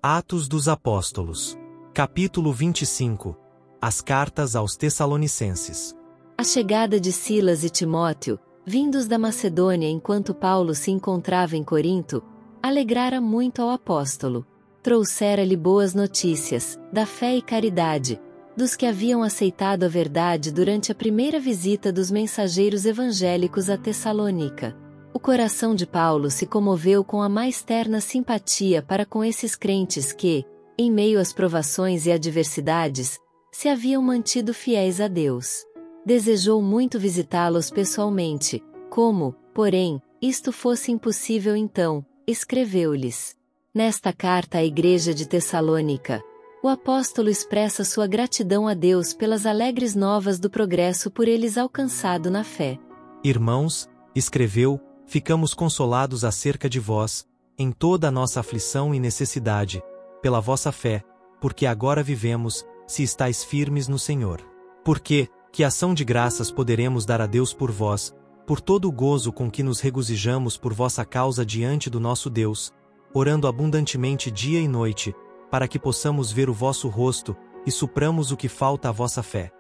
Atos dos Apóstolos. Capítulo 25. As cartas aos Tessalonicenses. A chegada de Silas e Timóteo, vindos da Macedônia enquanto Paulo se encontrava em Corinto, alegrara muito ao apóstolo. Trouxera-lhe boas notícias, da fé e caridade, dos que haviam aceitado a verdade durante a primeira visita dos mensageiros evangélicos a Tessalônica. O coração de Paulo se comoveu com a mais terna simpatia para com esses crentes que, em meio às provações e adversidades, se haviam mantido fiéis a Deus. Desejou muito visitá-los pessoalmente, como, porém, isto fosse impossível então, escreveu-lhes. Nesta carta à igreja de Tessalônica, o apóstolo expressa sua gratidão a Deus pelas alegres novas do progresso por eles alcançado na fé. Irmãos, escreveu, ficamos consolados acerca de vós, em toda a nossa aflição e necessidade, pela vossa fé, porque agora vivemos, se estáis firmes no Senhor. Porque, que ação de graças poderemos dar a Deus por vós, por todo o gozo com que nos regozijamos por vossa causa diante do nosso Deus, orando abundantemente dia e noite, para que possamos ver o vosso rosto, e supramos o que falta à vossa fé.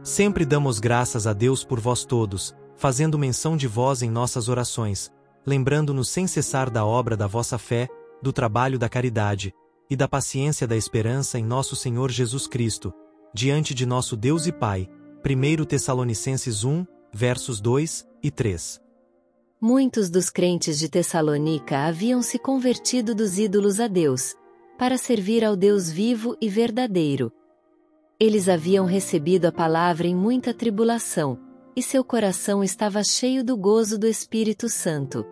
Sempre damos graças a Deus por vós todos, fazendo menção de vós em nossas orações, lembrando-nos sem cessar da obra da vossa fé, do trabalho da caridade, e da paciência da esperança em nosso Senhor Jesus Cristo, diante de nosso Deus e Pai. 1 Tessalonicenses 1, versos 2 e 3. Muitos dos crentes de Tessalônica haviam se convertido dos ídolos a Deus, para servir ao Deus vivo e verdadeiro. Eles haviam recebido a palavra em muita tribulação, e seu coração estava cheio do gozo do Espírito Santo.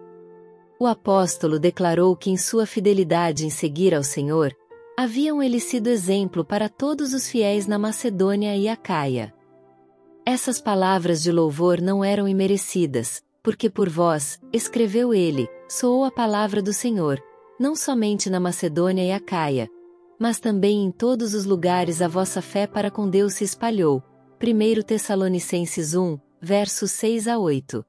O apóstolo declarou que em sua fidelidade em seguir ao Senhor, haviam eles sido exemplo para todos os fiéis na Macedônia e Acaia. Essas palavras de louvor não eram imerecidas, porque por vós, escreveu ele, soou a palavra do Senhor, não somente na Macedônia e Acaia, mas também em todos os lugares a vossa fé para com Deus se espalhou. 1 Tessalonicenses 1, versos 6 a 8.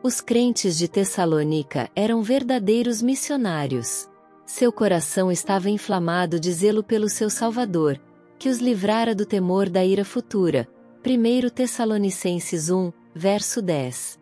Os crentes de Tessalônica eram verdadeiros missionários. Seu coração estava inflamado de zelo pelo seu Salvador, que os livrara do temor da ira futura. 1 Tessalonicenses 1, verso 10.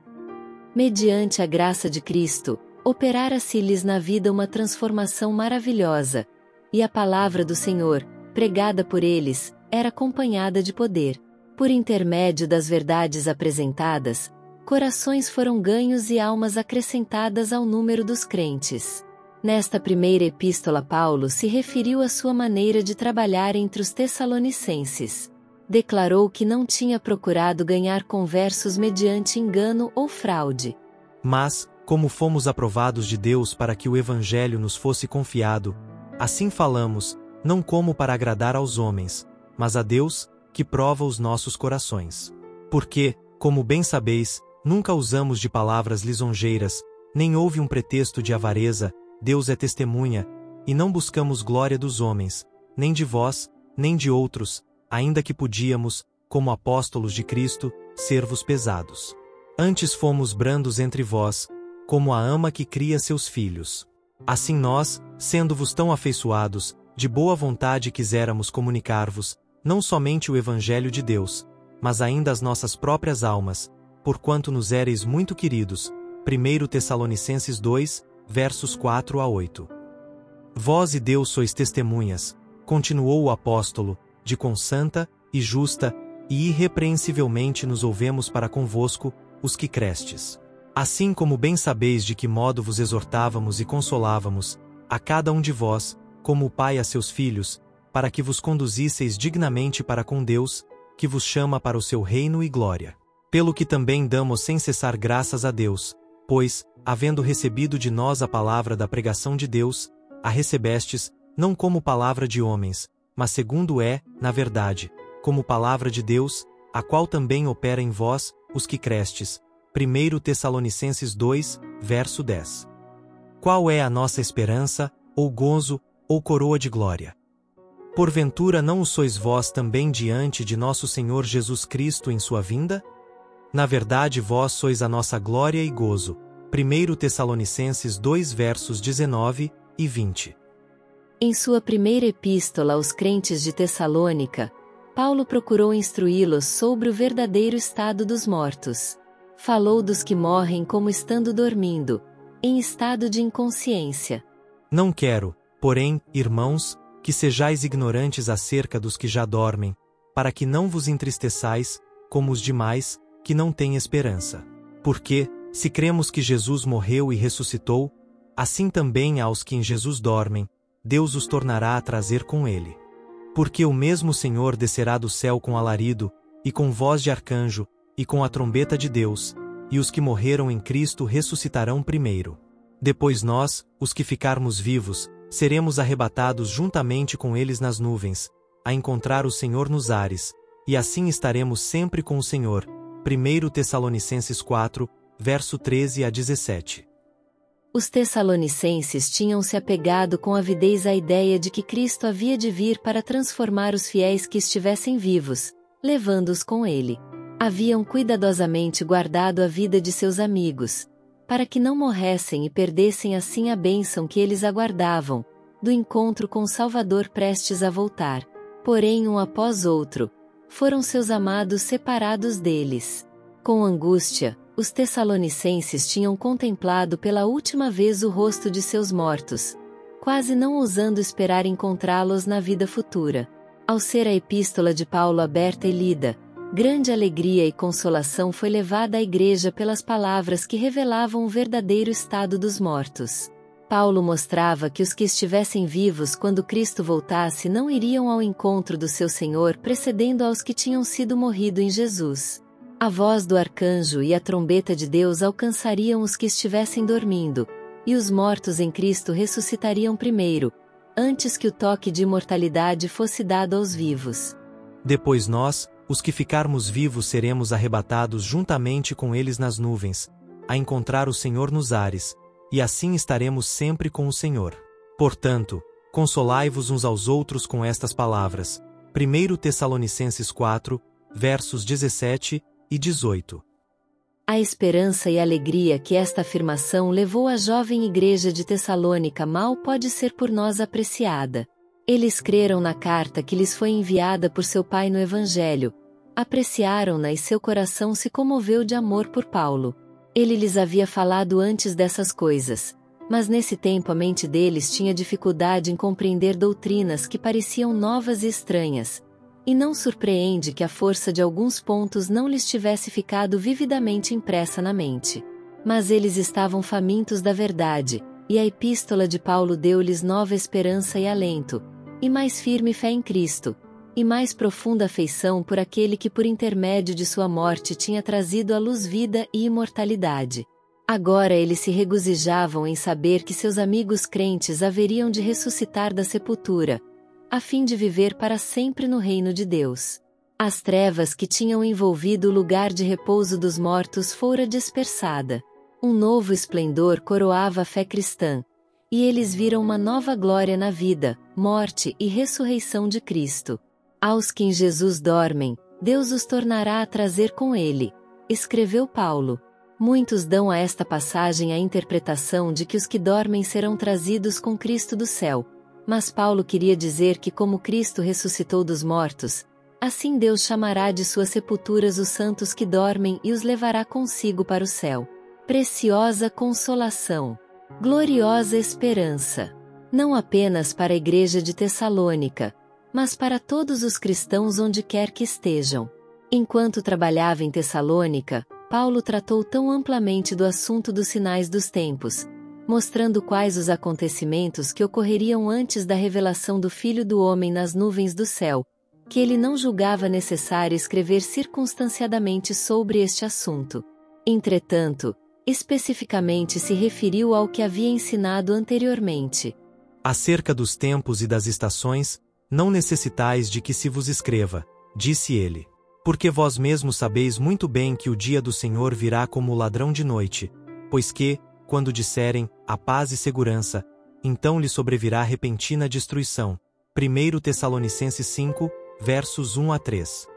Mediante a graça de Cristo, operara-se-lhes na vida uma transformação maravilhosa, e a palavra do Senhor, pregada por eles, era acompanhada de poder. Por intermédio das verdades apresentadas, corações foram ganhos e almas acrescentadas ao número dos crentes. Nesta primeira epístola Paulo se referiu à sua maneira de trabalhar entre os tessalonicenses. Declarou que não tinha procurado ganhar conversos mediante engano ou fraude. Mas, como fomos aprovados de Deus para que o Evangelho nos fosse confiado, assim falamos, não como para agradar aos homens, mas a Deus, que prova os nossos corações. Porque, como bem sabeis, nunca usamos de palavras lisonjeiras, nem houve um pretexto de avareza, Deus é testemunha, e não buscamos glória dos homens, nem de vós, nem de outros, ainda que podíamos, como apóstolos de Cristo, ser-vos pesados. Antes fomos brandos entre vós, como a ama que cria seus filhos. Assim nós, sendo-vos tão afeiçoados, de boa vontade quiséramos comunicar-vos, não somente o Evangelho de Deus, mas ainda as nossas próprias almas, porquanto nos éreis muito queridos. 1 Tessalonicenses 2, versos 4 a 8. Vós e Deus sois testemunhas, continuou o apóstolo, de quão santa, e justa, e irrepreensivelmente nos ouvemos para convosco, os que crestes. Assim como bem sabeis de que modo vos exortávamos e consolávamos, a cada um de vós, como o Pai a seus filhos, para que vos conduzisseis dignamente para com Deus, que vos chama para o seu reino e glória. Pelo que também damos sem cessar graças a Deus, pois, havendo recebido de nós a palavra da pregação de Deus, a recebestes, não como palavra de homens, mas segundo é, na verdade, como palavra de Deus, a qual também opera em vós, os que crestes. 1 Tessalonicenses 2, verso 10. Qual é a nossa esperança, ou gozo, ou coroa de glória? Porventura não o sois vós também diante de nosso Senhor Jesus Cristo em sua vinda? Na verdade vós sois a nossa glória e gozo. 1 Tessalonicenses 2 versos 19 e 20. Em sua primeira epístola aos crentes de Tessalônica, Paulo procurou instruí-los sobre o verdadeiro estado dos mortos. Falou dos que morrem como estando dormindo, em estado de inconsciência. Não quero, porém, irmãos, que sejais ignorantes acerca dos que já dormem, para que não vos entristeçais, como os demais, que não têm esperança. Porque, se cremos que Jesus morreu e ressuscitou, assim também aos que em Jesus dormem, Deus os tornará a trazer com ele. Porque o mesmo Senhor descerá do céu com alarido, e com voz de arcanjo, e com a trombeta de Deus, e os que morreram em Cristo ressuscitarão primeiro. Depois nós, os que ficarmos vivos, seremos arrebatados juntamente com eles nas nuvens, a encontrar o Senhor nos ares, e assim estaremos sempre com o Senhor. 1 Tessalonicenses 4, verso 13 a 17. Os tessalonicenses tinham se apegado com avidez à ideia de que Cristo havia de vir para transformar os fiéis que estivessem vivos, levando-os com ele. Haviam cuidadosamente guardado a vida de seus amigos, para que não morressem e perdessem assim a bênção que eles aguardavam, do encontro com o Salvador prestes a voltar. Porém, um após outro, foram seus amados separados deles. Com angústia, os tessalonicenses tinham contemplado pela última vez o rosto de seus mortos, quase não ousando esperar encontrá-los na vida futura. Ao ser a epístola de Paulo aberta e lida, grande alegria e consolação foi levada à igreja pelas palavras que revelavam o verdadeiro estado dos mortos. Paulo mostrava que os que estivessem vivos quando Cristo voltasse não iriam ao encontro do seu Senhor precedendo aos que tinham sido morrido em Jesus. A voz do arcanjo e a trombeta de Deus alcançariam os que estivessem dormindo, e os mortos em Cristo ressuscitariam primeiro, antes que o toque de imortalidade fosse dado aos vivos. Depois nós, os que ficarmos vivos seremos arrebatados juntamente com eles nas nuvens, a encontrar o Senhor nos ares, e assim estaremos sempre com o Senhor. Portanto, consolai-vos uns aos outros com estas palavras. 1 Tessalonicenses 4, versos 17 e 18. A esperança e alegria que esta afirmação levou à jovem igreja de Tessalônica mal pode ser por nós apreciada. Eles creram na carta que lhes foi enviada por seu pai no Evangelho, apreciaram-na e seu coração se comoveu de amor por Paulo. Ele lhes havia falado antes dessas coisas, mas nesse tempo a mente deles tinha dificuldade em compreender doutrinas que pareciam novas e estranhas, e não surpreende que a força de alguns pontos não lhes tivesse ficado vividamente impressa na mente. Mas eles estavam famintos da verdade, e a epístola de Paulo deu-lhes nova esperança e alento, e mais firme fé em Cristo, e mais profunda afeição por aquele que por intermédio de sua morte tinha trazido à luz vida e imortalidade. Agora eles se regozijavam em saber que seus amigos crentes haveriam de ressuscitar da sepultura, a fim de viver para sempre no reino de Deus. As trevas que tinham envolvido o lugar de repouso dos mortos fora dispersada. Um novo esplendor coroava a fé cristã, e eles viram uma nova glória na vida, morte e ressurreição de Cristo. Aos que em Jesus dormem, Deus os tornará a trazer com ele, escreveu Paulo. Muitos dão a esta passagem a interpretação de que os que dormem serão trazidos com Cristo do céu. Mas Paulo queria dizer que como Cristo ressuscitou dos mortos, assim Deus chamará de suas sepulturas os santos que dormem e os levará consigo para o céu. Preciosa consolação! Gloriosa esperança! Não apenas para a igreja de Tessalônica, mas para todos os cristãos onde quer que estejam. Enquanto trabalhava em Tessalônica, Paulo tratou tão amplamente do assunto dos sinais dos tempos, mostrando quais os acontecimentos que ocorreriam antes da revelação do Filho do Homem nas nuvens do céu, que ele não julgava necessário escrever circunstanciadamente sobre este assunto. Entretanto, especificamente se referiu ao que havia ensinado anteriormente. Acerca dos tempos e das estações, não necessitais de que se vos escreva, disse ele. Porque vós mesmos sabeis muito bem que o dia do Senhor virá como o ladrão de noite, pois que, quando disserem, a paz e segurança, então lhe sobrevirá repentina destruição. 1 Tessalonicenses 5, versos 1 a 3.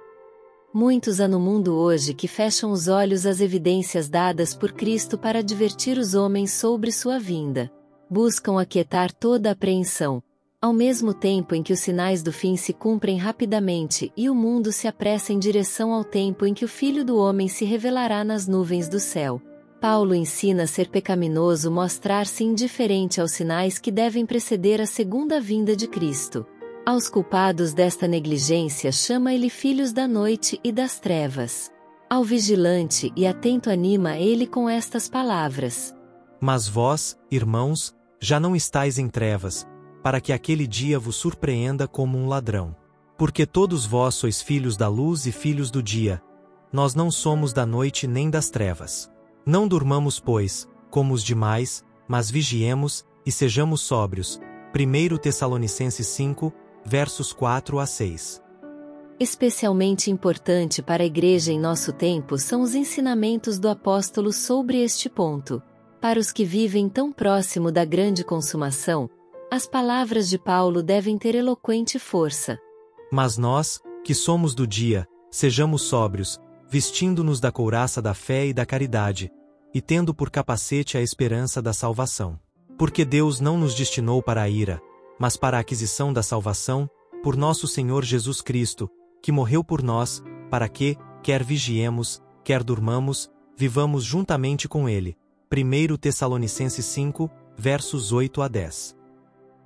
Muitos há no mundo hoje que fecham os olhos às evidências dadas por Cristo para advertir os homens sobre sua vinda. Buscam aquietar toda apreensão, Ao mesmo tempo em que os sinais do fim se cumprem rapidamente e o mundo se apressa em direção ao tempo em que o Filho do Homem se revelará nas nuvens do céu, Paulo ensina ser pecaminoso mostrar-se indiferente aos sinais que devem preceder a segunda vinda de Cristo. Aos culpados desta negligência chama ele filhos da noite e das trevas. Ao vigilante e atento anima ele com estas palavras: Mas vós, irmãos, já não estáis em trevas, para que aquele dia vos surpreenda como um ladrão. Porque todos vós sois filhos da luz e filhos do dia. Nós não somos da noite nem das trevas. Não durmamos, pois, como os demais, mas vigiemos, e sejamos sóbrios. 1 Tessalonicenses 5, versos 4 a 6. Especialmente importante para a Igreja em nosso tempo são os ensinamentos do apóstolo sobre este ponto. Para os que vivem tão próximo da grande consumação, as palavras de Paulo devem ter eloquente força. Mas nós, que somos do dia, sejamos sóbrios, vestindo-nos da couraça da fé e da caridade, e tendo por capacete a esperança da salvação. Porque Deus não nos destinou para a ira, mas para a aquisição da salvação, por nosso Senhor Jesus Cristo, que morreu por nós, para que, quer vigiemos, quer durmamos, vivamos juntamente com Ele. 1 Tessalonicenses 5, versos 8 a 10.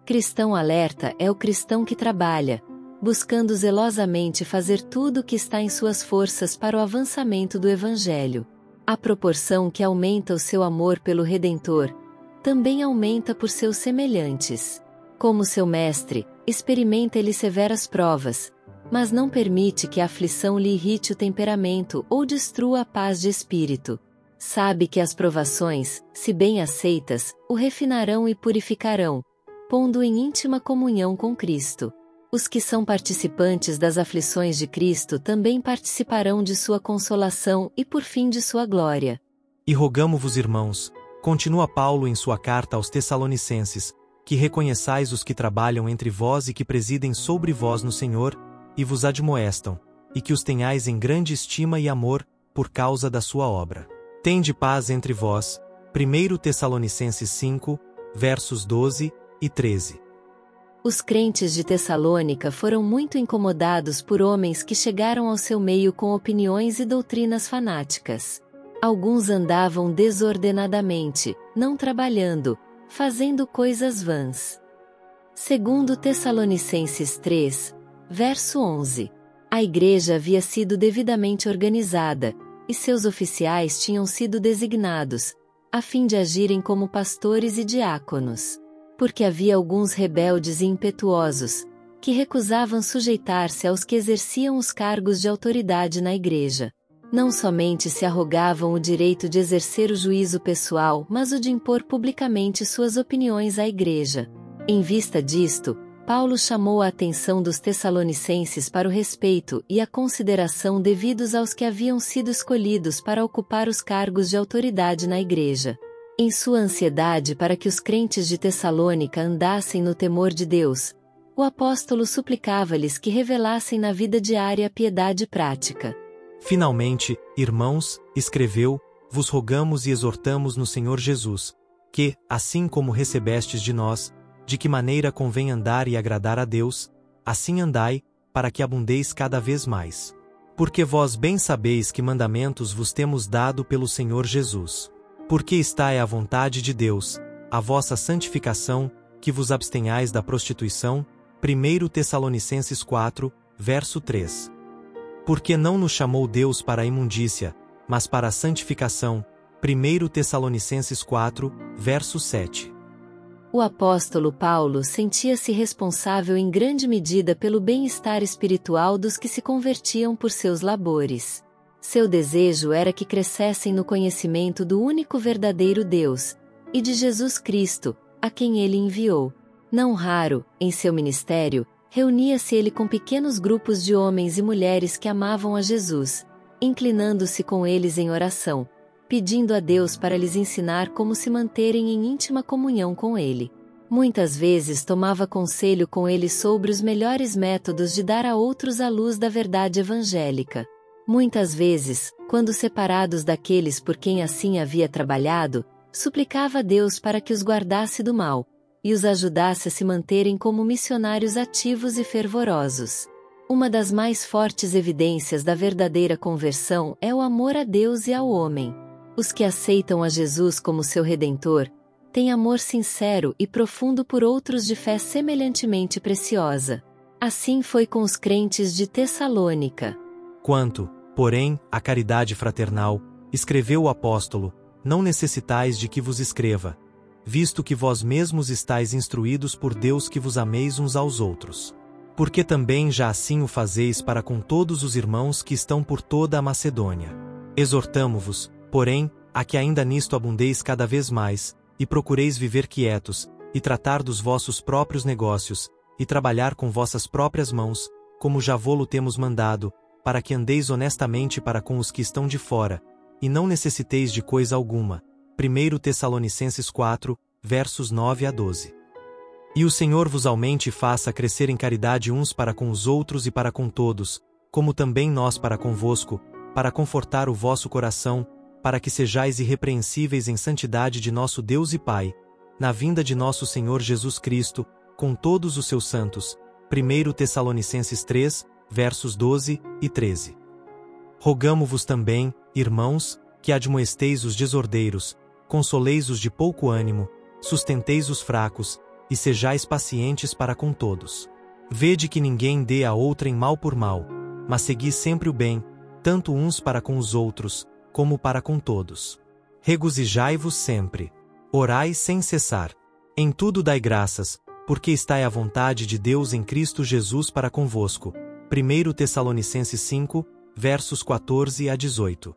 Cristão alerta é o cristão que trabalha, buscando zelosamente fazer tudo o que está em suas forças para o avançamento do Evangelho. À proporção que aumenta o seu amor pelo Redentor, também aumenta por seus semelhantes. Como seu mestre, experimenta ele severas provas, mas não permite que a aflição lhe irrite o temperamento ou destrua a paz de espírito. Sabe que as provações, se bem aceitas, o refinarão e purificarão, pondo em íntima comunhão com Cristo. Os que são participantes das aflições de Cristo também participarão de sua consolação e por fim de sua glória. E rogamo-vos, irmãos, continua Paulo em sua carta aos Tessalonicenses, que reconheçais os que trabalham entre vós e que presidem sobre vós no Senhor, e vos admoestam, e que os tenhais em grande estima e amor, por causa da sua obra. Tende paz entre vós. 1 Tessalonicenses 5, versos 12 e 13. Os crentes de Tessalônica foram muito incomodados por homens que chegaram ao seu meio com opiniões e doutrinas fanáticas. Alguns andavam desordenadamente, não trabalhando, fazendo coisas vãs. Segundo Tessalonicenses 3, verso 11. A igreja havia sido devidamente organizada, e seus oficiais tinham sido designados, a fim de agirem como pastores e diáconos. Porque havia alguns rebeldes e impetuosos, que recusavam sujeitar-se aos que exerciam os cargos de autoridade na igreja. Não somente se arrogavam o direito de exercer o juízo pessoal, mas o de impor publicamente suas opiniões à igreja. Em vista disto, Paulo chamou a atenção dos tessalonicenses para o respeito e a consideração devidos aos que haviam sido escolhidos para ocupar os cargos de autoridade na igreja. Em sua ansiedade para que os crentes de Tessalônica andassem no temor de Deus, o apóstolo suplicava-lhes que revelassem na vida diária a piedade prática. Finalmente, irmãos, escreveu, vos rogamos e exortamos no Senhor Jesus, que, assim como recebestes de nós, de que maneira convém andar e agradar a Deus, assim andai, para que abundeis cada vez mais. Porque vós bem sabeis que mandamentos vos temos dado pelo Senhor Jesus. Porque está é a vontade de Deus, a vossa santificação, que vos abstenhais da prostituição. 1 Tessalonicenses 4, verso 3. Porque não nos chamou Deus para a imundícia, mas para a santificação. 1 Tessalonicenses 4, verso 7. O apóstolo Paulo sentia-se responsável em grande medida pelo bem-estar espiritual dos que se convertiam por seus labores. Seu desejo era que crescessem no conhecimento do único verdadeiro Deus, e de Jesus Cristo, a quem ele enviou. Não raro, em seu ministério, reunia-se ele com pequenos grupos de homens e mulheres que amavam a Jesus, inclinando-se com eles em oração, pedindo a Deus para lhes ensinar como se manterem em íntima comunhão com ele. Muitas vezes tomava conselho com ele sobre os melhores métodos de dar a outros a luz da verdade evangélica. Muitas vezes, quando separados daqueles por quem assim havia trabalhado, suplicava a Deus para que os guardasse do mal, e os ajudasse a se manterem como missionários ativos e fervorosos. Uma das mais fortes evidências da verdadeira conversão é o amor a Deus e ao homem. Os que aceitam a Jesus como seu Redentor têm amor sincero e profundo por outros de fé semelhantemente preciosa. Assim foi com os crentes de Tessalônica. Quanto, porém, à caridade fraternal, escreveu o apóstolo, não necessitais de que vos escreva, visto que vós mesmos estáis instruídos por Deus que vos ameis uns aos outros. Porque também já assim o fazeis para com todos os irmãos que estão por toda a Macedônia. Exortamo-vos, porém, a que ainda nisto abundeis cada vez mais, e procureis viver quietos, e tratar dos vossos próprios negócios, e trabalhar com vossas próprias mãos, como já vô-lo temos mandado, para que andeis honestamente para com os que estão de fora, e não necessiteis de coisa alguma. 1 Tessalonicenses 4, versos 9 a 12. E o Senhor vos aumente e faça crescer em caridade uns para com os outros e para com todos, como também nós para convosco, para confortar o vosso coração, para que sejais irrepreensíveis em santidade de nosso Deus e Pai, na vinda de nosso Senhor Jesus Cristo, com todos os seus santos. 1 Tessalonicenses 3, versos 12 e 13. Rogamo-vos também, irmãos, que admoesteis os desordeiros, consoleis os de pouco ânimo, sustenteis os fracos, e sejais pacientes para com todos. Vede que ninguém dê a outrem mal por mal, mas segui sempre o bem, tanto uns para com os outros, como para com todos. Regozijai-vos sempre. Orai sem cessar. Em tudo dai graças, porque está à vontade de Deus em Cristo Jesus para convosco. 1 Tessalonicenses 5, versos 14 a 18.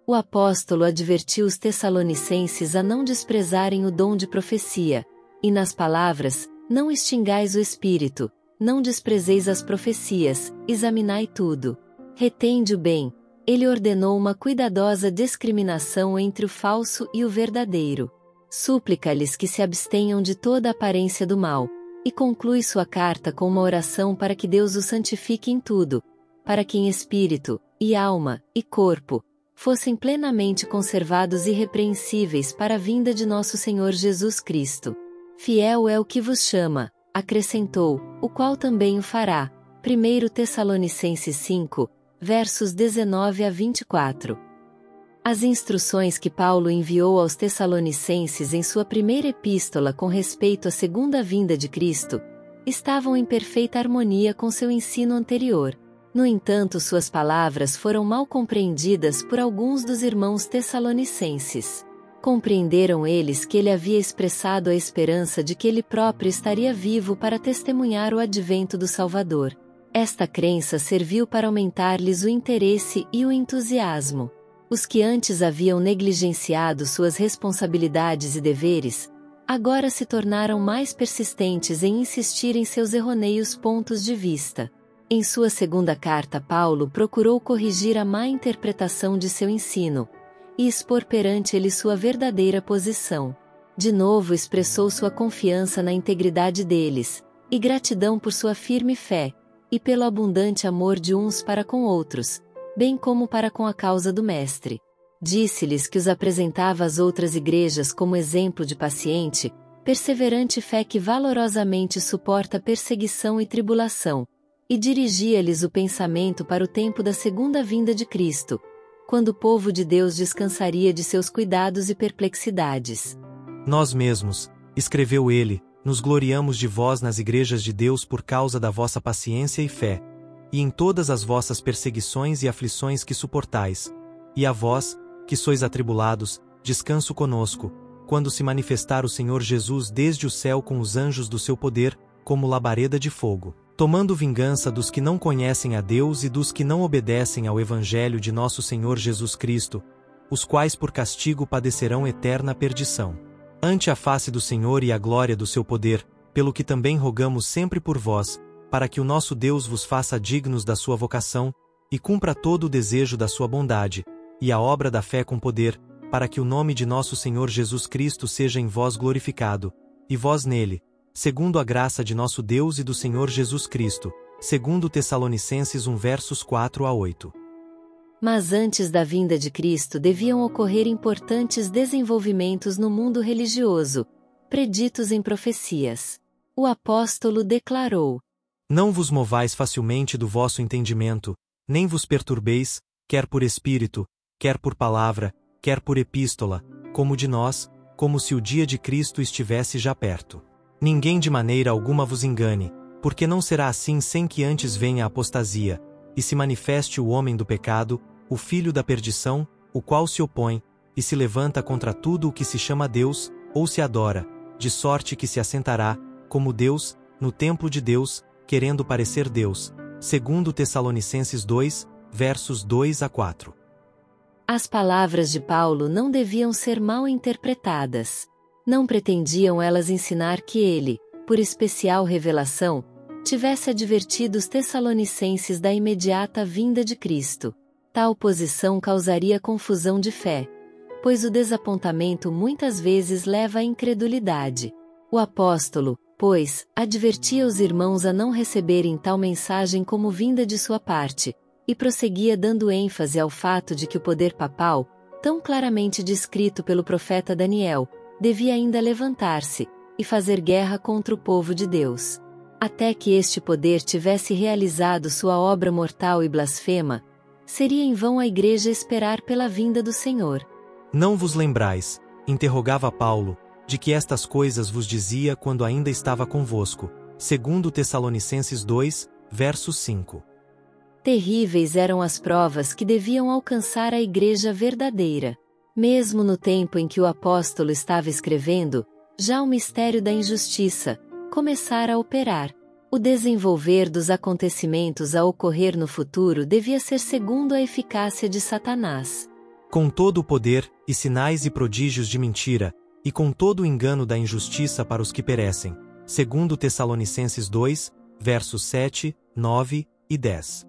O apóstolo advertiu os tessalonicenses a não desprezarem o dom de profecia, e nas palavras, não extingais o espírito, não desprezeis as profecias, examinai tudo. Retende o bem. Ele ordenou uma cuidadosa discriminação entre o falso e o verdadeiro. Súplica-lhes que se abstenham de toda aparência do mal, e conclui sua carta com uma oração para que Deus os santifique em tudo, para que em espírito, e alma, e corpo, fossem plenamente conservados irrepreensíveis para a vinda de nosso Senhor Jesus Cristo. Fiel é o que vos chama, acrescentou, o qual também o fará. 1 Tessalonicenses 5, versos 19 a 24. As instruções que Paulo enviou aos Tessalonicenses em sua primeira epístola com respeito à segunda vinda de Cristo, estavam em perfeita harmonia com seu ensino anterior. No entanto, suas palavras foram mal compreendidas por alguns dos irmãos tessalonicenses. Compreenderam eles que ele havia expressado a esperança de que ele próprio estaria vivo para testemunhar o advento do Salvador. Esta crença serviu para aumentar-lhes o interesse e o entusiasmo. Os que antes haviam negligenciado suas responsabilidades e deveres, agora se tornaram mais persistentes em insistir em seus errôneos pontos de vista. Em sua segunda carta, Paulo procurou corrigir a má interpretação de seu ensino, e expor perante ele sua verdadeira posição. De novo expressou sua confiança na integridade deles, e gratidão por sua firme fé, e pelo abundante amor de uns para com outros, bem como para com a causa do Mestre. Disse-lhes que os apresentava às outras igrejas como exemplo de paciente, perseverante fé que valorosamente suporta perseguição e tribulação, e dirigia-lhes o pensamento para o tempo da segunda vinda de Cristo, quando o povo de Deus descansaria de seus cuidados e perplexidades. Nós mesmos, escreveu ele, nos gloriamos de vós nas igrejas de Deus por causa da vossa paciência e fé, e em todas as vossas perseguições e aflições que suportais. E a vós, que sois atribulados, descanso conosco, quando se manifestar o Senhor Jesus desde o céu com os anjos do seu poder, como labareda de fogo, tomando vingança dos que não conhecem a Deus e dos que não obedecem ao Evangelho de nosso Senhor Jesus Cristo, os quais por castigo padecerão eterna perdição. Ante a face do Senhor e a glória do seu poder, pelo que também rogamos sempre por vós, para que o nosso Deus vos faça dignos da sua vocação, e cumpra todo o desejo da sua bondade, e a obra da fé com poder, para que o nome de nosso Senhor Jesus Cristo seja em vós glorificado, e vós nele, segundo a graça de nosso Deus e do Senhor Jesus Cristo, segundo Tessalonicenses 1 versos 4 a 8. Mas antes da vinda de Cristo deviam ocorrer importantes desenvolvimentos no mundo religioso, preditos em profecias. O apóstolo declarou: Não vos movais facilmente do vosso entendimento, nem vos perturbeis, quer por espírito, quer por palavra, quer por epístola, como de nós, como se o dia de Cristo estivesse já perto. Ninguém de maneira alguma vos engane, porque não será assim sem que antes venha a apostasia, e se manifeste o homem do pecado, o filho da perdição, o qual se opõe, e se levanta contra tudo o que se chama Deus, ou se adora, de sorte que se assentará, como Deus, no templo de Deus, querendo parecer Deus. Segundo Tessalonicenses 2, versos 2 a 4. As palavras de Paulo não deviam ser mal interpretadas. Não pretendiam elas ensinar que ele, por especial revelação, tivesse advertido os tessalonicenses da imediata vinda de Cristo. Tal posição causaria confusão de fé, pois o desapontamento muitas vezes leva à incredulidade. O apóstolo, pois, advertia os irmãos a não receberem tal mensagem como vinda de sua parte, e prosseguia dando ênfase ao fato de que o poder papal, tão claramente descrito pelo profeta Daniel, devia ainda levantar-se e fazer guerra contra o povo de Deus. Até que este poder tivesse realizado sua obra mortal e blasfema, seria em vão a igreja esperar pela vinda do Senhor. Não vos lembrais, interrogava Paulo, de que estas coisas vos dizia quando ainda estava convosco. Segundo Tessalonicenses 2, verso 5. Terríveis eram as provas que deviam alcançar a igreja verdadeira. Mesmo no tempo em que o apóstolo estava escrevendo, já o mistério da injustiça começara a operar. O desenvolver dos acontecimentos a ocorrer no futuro devia ser segundo a eficácia de Satanás. Com todo o poder, e sinais e prodígios de mentira, e com todo o engano da injustiça para os que perecem. Segundo Tessalonicenses 2, versos 7, 9 e 10.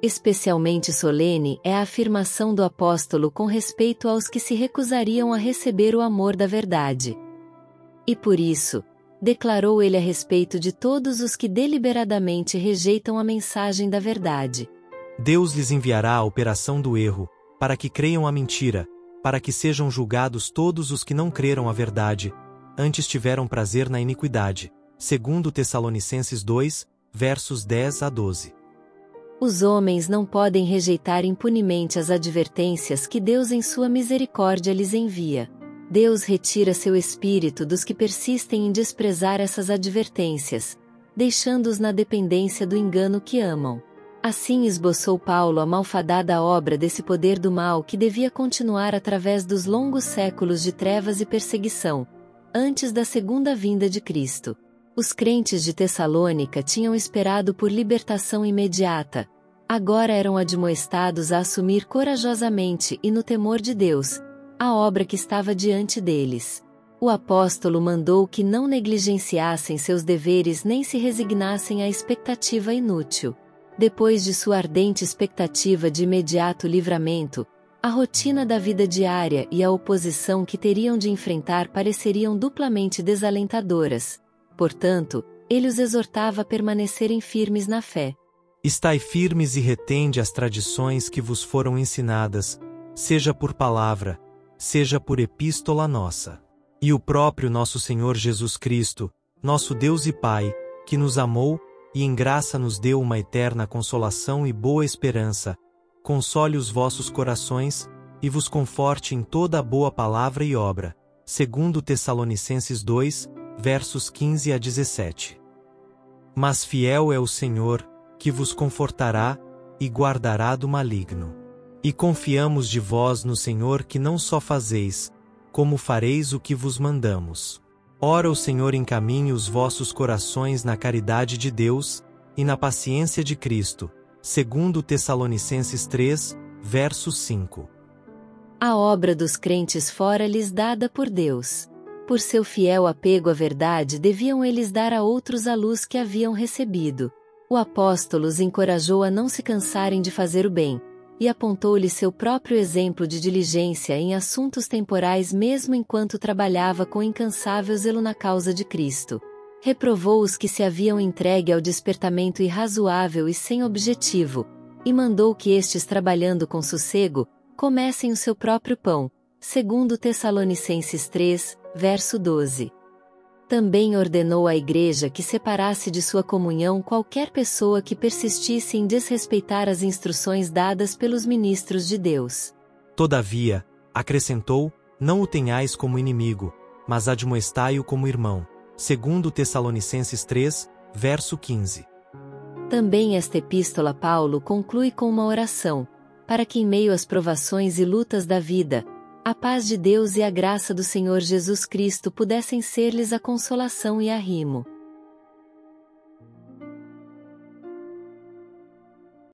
Especialmente solene é a afirmação do apóstolo com respeito aos que se recusariam a receber o amor da verdade. E por isso, declarou ele a respeito de todos os que deliberadamente rejeitam a mensagem da verdade: Deus lhes enviará a operação do erro, para que creiam a mentira, para que sejam julgados todos os que não creram a verdade, antes tiveram prazer na iniquidade. Segundo Tessalonicenses 2, versos 10 a 12. Os homens não podem rejeitar impunemente as advertências que Deus em sua misericórdia lhes envia. Deus retira seu espírito dos que persistem em desprezar essas advertências, deixando-os na dependência do engano que amam. Assim esboçou Paulo a malfadada obra desse poder do mal que devia continuar através dos longos séculos de trevas e perseguição, antes da segunda vinda de Cristo. Os crentes de Tessalônica tinham esperado por libertação imediata. Agora eram admoestados a assumir corajosamente e no temor de Deus a obra que estava diante deles. O apóstolo mandou que não negligenciassem seus deveres nem se resignassem à expectativa inútil. Depois de sua ardente expectativa de imediato livramento, a rotina da vida diária e a oposição que teriam de enfrentar pareceriam duplamente desalentadoras. Portanto, ele os exortava a permanecerem firmes na fé. Estai firmes e retende as tradições que vos foram ensinadas, seja por palavra, seja por epístola nossa. E o próprio nosso Senhor Jesus Cristo, nosso Deus e Pai, que nos amou, e em graça nos deu uma eterna consolação e boa esperança, console os vossos corações, e vos conforte em toda a boa palavra e obra. Segundo Tessalonicenses 2, versos 15 a 17. Mas fiel é o Senhor, que vos confortará, e guardará do maligno. E confiamos de vós no Senhor que não só fazeis, como fareis o que vos mandamos. Ora o Senhor encaminhe os vossos corações na caridade de Deus, e na paciência de Cristo. Segundo Tessalonicenses 3, verso 5. A obra dos crentes fora lhes dada por Deus. Por seu fiel apego à verdade deviam eles dar a outros a luz que haviam recebido. O apóstolo os encorajou a não se cansarem de fazer o bem, e apontou-lhe seu próprio exemplo de diligência em assuntos temporais mesmo enquanto trabalhava com incansável zelo na causa de Cristo. Reprovou os que se haviam entregue ao despertamento irrazoável e sem objetivo, e mandou que estes, trabalhando com sossego, comessem o seu próprio pão, segundo Tessalonicenses 3, verso 12. Também ordenou à Igreja que separasse de sua comunhão qualquer pessoa que persistisse em desrespeitar as instruções dadas pelos ministros de Deus. Todavia, acrescentou, não o tenhais como inimigo, mas admoestai-o como irmão. Segundo Tessalonicenses 3, verso 15. Também esta epístola Paulo conclui com uma oração, para que em meio às provações e lutas da vida, a paz de Deus e a graça do Senhor Jesus Cristo pudessem ser-lhes a consolação e arrimo.